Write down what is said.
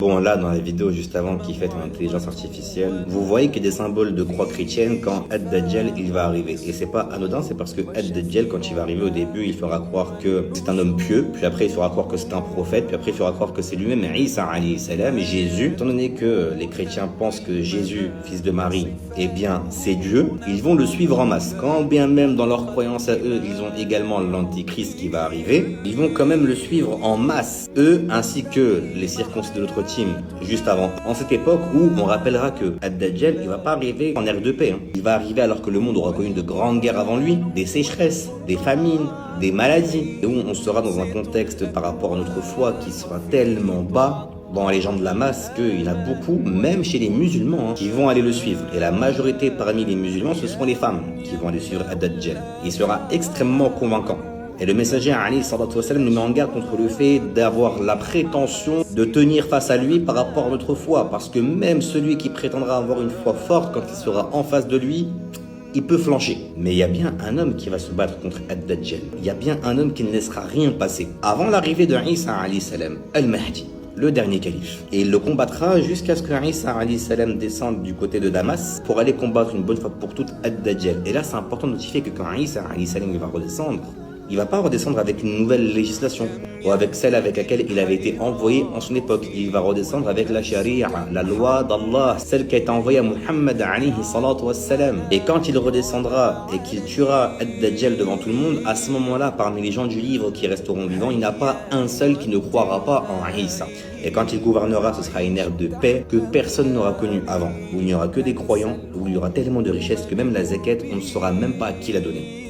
Bon, là, dans la vidéo juste avant qui fait en intelligence artificielle, vous voyez qu'il y a des symboles de croix chrétienne quand Ad-Dajjal il va arriver. Et c'est pas anodin, c'est parce que Ad-Dajjal, quand il va arriver au début, il fera croire que c'est un homme pieux, puis après il fera croire que c'est un prophète, puis après il fera croire que c'est lui-même Isa alayhi salam, Jésus. Étant donné que les chrétiens pensent que Jésus, fils de Marie, eh bien c'est Dieu, ils vont le suivre en masse. Quand bien même dans leur croyance à eux, ils ont également l'antichrist qui va arriver, ils vont quand même le suivre en masse, eux ainsi que les circoncis de notre team juste avant. En cette époque où on rappellera que Ad-Dajjal, il va pas arriver en ère de paix. Il va arriver alors que le monde aura connu de grandes guerres avant lui, des sécheresses, des famines, des maladies, et où on sera dans un contexte par rapport à notre foi qui sera tellement bas dans les gens de la masse qu'il y en a beaucoup, même chez les musulmans, qui vont aller le suivre. Et la majorité parmi les musulmans, ce seront les femmes qui vont aller suivre Ad-Dajjal. Il sera extrêmement convaincant. Et le messager Ali sallallahu alayhi wa sallam nous met en garde contre le fait d'avoir la prétention de tenir face à lui par rapport à notre foi. Parce que même celui qui prétendra avoir une foi forte, quand il sera en face de lui, il peut flancher. Mais il y a bien un homme qui va se battre contre Ad-Dajjal. Il y a bien un homme qui ne laissera rien passer. Avant l'arrivée de Isa alayhi salam, Al-Mahdi, le dernier calife. Et il le combattra jusqu'à ce que Isa alayhi salam descende du côté de Damas pour aller combattre une bonne fois pour toutes Ad-Dajjal. Et là, c'est important de notifier que quand Isa alayhi salam va redescendre, il va pas redescendre avec une nouvelle législation ou avec celle avec laquelle il avait été envoyé en son époque. Il va redescendre avec la charia, la loi d'Allah, celle qui a été envoyée à Muhammad alayhi salatu wassalam. Et quand il redescendra et qu'il tuera Ad-Dajjal devant tout le monde, à ce moment-là, parmi les gens du livre qui resteront vivants, il n'y a pas un seul qui ne croira pas en Isa. Et quand il gouvernera, ce sera une ère de paix que personne n'aura connue avant, où il n'y aura que des croyants, où il y aura tellement de richesses que même la zakat, on ne saura même pas à qui la donner.